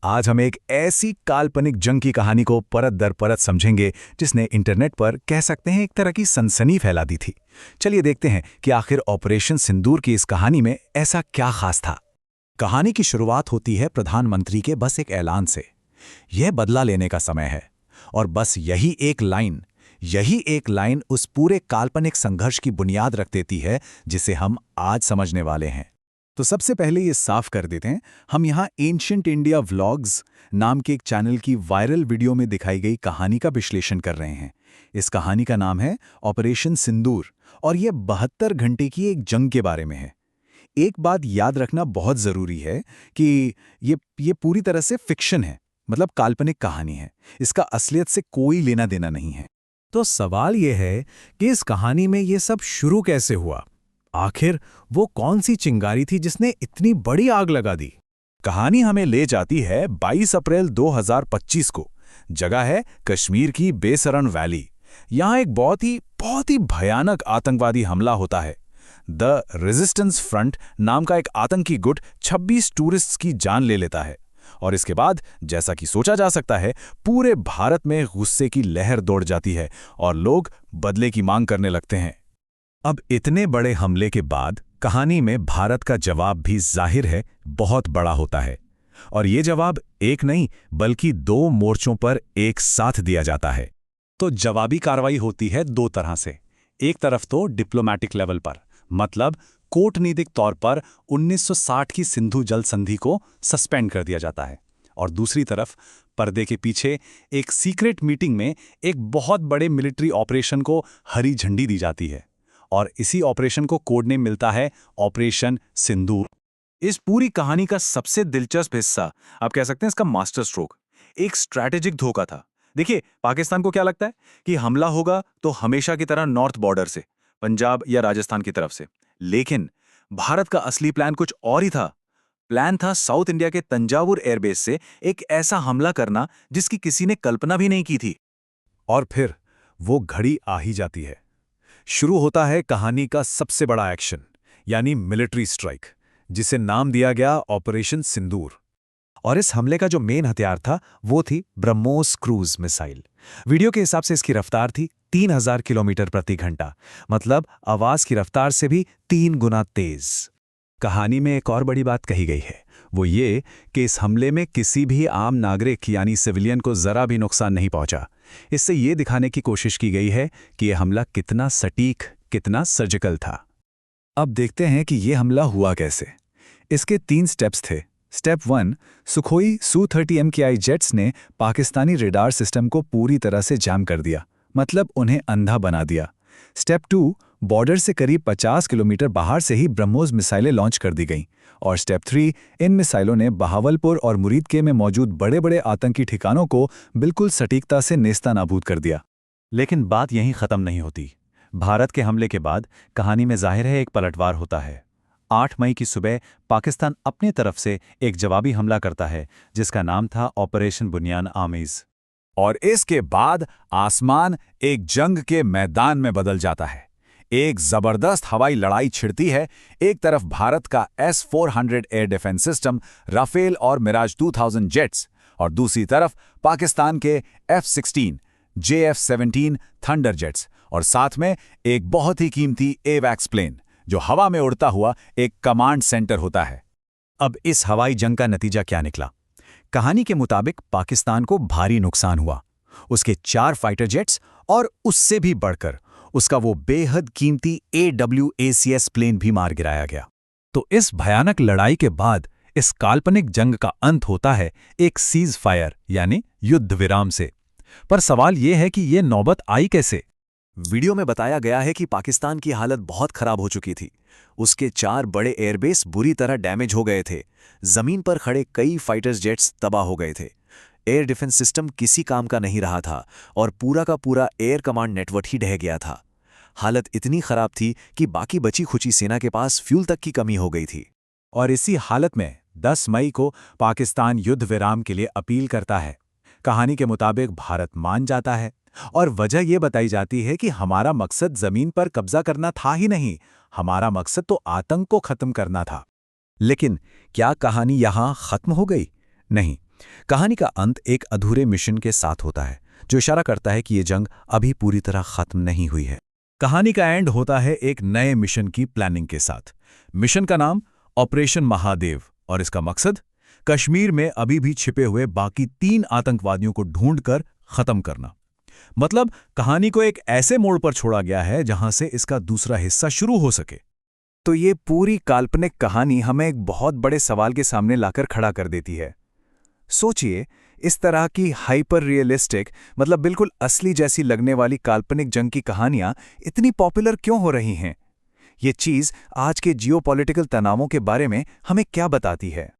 आज हम एक ऐसी काल्पनिक जंग की कहानी को परत दर परत समझेंगे जिसने इंटरनेट पर कह सकते हैं एक तरह की सनसनी फैला दी थी। चलिए देखते हैं कि आखिर ऑपरेशन सिंदूर की इस कहानी में ऐसा क्या खास था। कहानी की शुरुआत होती है प्रधानमंत्री के बस एक ऐलान से। यह बदला लेने का समय है। और बस यही एक लाइन उस पूरे काल्पनिक संघर्ष की बुनियाद रख देती है जिसे हम आज समझने वाले हैं। तो सबसे पहले ये साफ कर देते हैं, हम यहाँ एंशिएंट इंडिया व्लॉग्स नाम के एक चैनल की वायरल वीडियो में दिखाई गई कहानी का विश्लेषण कर रहे हैं। इस कहानी का नाम है ऑपरेशन सिंदूर और ये 72 घंटे की एक जंग के बारे में है। एक बात याद रखना बहुत ज़रूरी है कि ये पूरी तरह से फिक्शन है, मतलब काल्पनिक कहानी है। इसका असलियत से कोई लेना देना नहीं है। तो सवाल ये है कि इस कहानी में ये सब शुरू कैसे हुआ? आखिर वो कौन सी चिंगारी थी जिसने इतनी बड़ी आग लगा दी? कहानी हमें ले जाती है 22 अप्रैल 2025 को। जगह है कश्मीर की बेसरन वैली। यहाँ एक बहुत ही भयानक आतंकवादी हमला होता है। द रेजिस्टेंस फ्रंट नाम का एक आतंकी गुट 26 टूरिस्ट्स की जान ले लेता है। और इसके बाद, जैसा कि सोचा जा सकता है, पूरे भारत में गुस्से की लहर दौड़ जाती है और लोग बदले की मांग करने लगते हैं। अब इतने बड़े हमले के बाद कहानी में भारत का जवाब भी जाहिर है बहुत बड़ा होता है। और ये जवाब एक नहीं बल्कि 2 मोर्चों पर एक साथ दिया जाता है। तो जवाबी कार्रवाई होती है 2 तरह से। एक तरफ तो डिप्लोमैटिक लेवल पर, मतलब कूटनीतिक तौर पर 1960 की सिंधु जल संधि को सस्पेंड कर दिया जाता है। और दूसरी तरफ पर्दे के पीछे एक सीक्रेट मीटिंग में एक बहुत बड़े मिलिट्री ऑपरेशन को हरी झंडी दी जाती है। और इसी ऑपरेशन को कोड नेम मिलता है ऑपरेशन सिंदूर। इस पूरी कहानी का सबसे दिलचस्प हिस्सा, आप कह सकते हैं इसका मास्टर स्ट्रोक, एक स्ट्रैटेजिक धोखा था। देखिए, पाकिस्तान को क्या लगता है कि हमला होगा तो हमेशा की तरह नॉर्थ बॉर्डर से, पंजाब या राजस्थान की तरफ से। लेकिन भारत का असली प्लान कुछ और ही था। प्लान था साउथ इंडिया के तंजावुर एयरबेस से एक ऐसा हमला करना जिसकी किसी ने कल्पना भी नहीं की थी। और फिर वो घड़ी आ ही जाती है। शुरू होता है कहानी का सबसे बड़ा एक्शन, यानी मिलिट्री स्ट्राइक, जिसे नाम दिया गया ऑपरेशन सिंदूर। और इस हमले का जो मेन हथियार था वो थी ब्रह्मोस क्रूज मिसाइल। वीडियो के हिसाब से इसकी रफ्तार थी 3000 किलोमीटर प्रति घंटा, मतलब आवाज की रफ्तार से भी 3 गुना तेज। कहानी में एक और बड़ी बात कही गई है, वो ये कि इस हमले में किसी भी आम नागरिक यानी सिविलियन को जरा भी नुकसान नहीं पहुंचा। इससे ये दिखाने की कोशिश की गई है कि यह हमला कितना सटीक, कितना सर्जिकल था। अब देखते हैं कि यह हमला हुआ कैसे। इसके 3 स्टेप्स थे। Step 1, Sukhoi Su-30 MKI jets ने पाकिस्तानी रेडार सिस्टम को पूरी तरह से जाम कर दिया, मतलब उन्हें अंधा बना दिया। स्टेप 2, बॉर्डर से करीब 50 किलोमीटर बाहर से ही ब्रह्मोस मिसाइलें लॉन्च कर दी गईं। और स्टेप 3, इन मिसाइलों ने बहावलपुर और मुरीदके में मौजूद बड़े बड़े आतंकी ठिकानों को बिल्कुल सटीकता से नेस्तानाबूद कर दिया। लेकिन बात यहीं खत्म नहीं होती। भारत के हमले के बाद कहानी में जाहिर है एक पलटवार होता है। 8 मई की सुबह पाकिस्तान अपनी तरफ से एक जवाबी हमला करता है जिसका नाम था ऑपरेशन बुनियान आमीज। और इसके बाद आसमान एक जंग के मैदान में बदल जाता है। एक जबरदस्त हवाई लड़ाई छिड़ती है। एक तरफ भारत का S-400 air defence system, Rafale और मिराज 2000 जेट्स, और दूसरी तरफ पाकिस्तान के F-16, JF-17 थंडर जेट्स, और साथ में एक बहुत ही कीमती एवैक्स प्लेन जो हवा में उड़ता हुआ एक कमांड सेंटर होता है। अब इस हवाई जंग का नतीजा क्या निकला? कहानी के मुताबिक पाकिस्तान को भारी नुकसान हुआ। उसके 4 फाइटर जेट्स और उससे भी बढ़कर उसका वो बेहद कीमती AWACS प्लेन भी मार गिराया गया। तो इस भयानक लड़ाई के बाद इस काल्पनिक जंग का अंत होता है एक सीज फायर यानी युद्ध विराम से। पर सवाल यह है कि यह नौबत आई कैसे? वीडियो में बताया गया है कि पाकिस्तान की हालत बहुत खराब हो चुकी थी। उसके 4 बड़े एयरबेस बुरी तरह डैमेज हो गए थे। जमीन पर खड़े कई फाइटर्स जेट्स तबाह हो गए थे। एयर डिफेंस सिस्टम किसी काम का नहीं रहा था और पूरा का पूरा एयर कमांड नेटवर्क ही ढह गया था। हालत इतनी खराब थी कि बाकी बची खुची सेना के पास फ्यूल तक की कमी हो गई थी। और इसी हालत में 10 मई को पाकिस्तान युद्ध विराम के लिए अपील करता है। कहानी के मुताबिक भारत मान जाता है और वजह यह बताई जाती है कि हमारा मकसद जमीन पर कब्जा करना था ही नहीं, हमारा मकसद तो आतंक को खत्म करना था। लेकिन क्या कहानी यहां खत्म हो गई? नहीं, कहानी का अंत एक अधूरे मिशन के साथ होता है, जो इशारा करता है कि ये जंग अभी पूरी तरह खत्म नहीं हुई है। कहानी का एंड होता है एक नए मिशन की प्लानिंग के साथ। मिशन का नाम ऑपरेशन महादेव, और इसका मकसद कश्मीर में अभी भी छिपे हुए बाकी 3 आतंकवादियों को ढूंढकर खत्म करना। मतलब कहानी को एक ऐसे मोड़ पर छोड़ा गया है जहां से इसका दूसरा हिस्सा शुरू हो सके। तो ये पूरी काल्पनिक कहानी हमें एक बहुत बड़े सवाल के सामने लाकर खड़ा कर देती है। सोचिए, इस तरह की हाइपर रियलिस्टिक, मतलब बिल्कुल असली जैसी लगने वाली काल्पनिक जंग की कहानियां इतनी पॉपुलर क्यों हो रही हैं? ये चीज़ आज के जियोपॉलिटिकल तनावों के बारे में हमें क्या बताती है?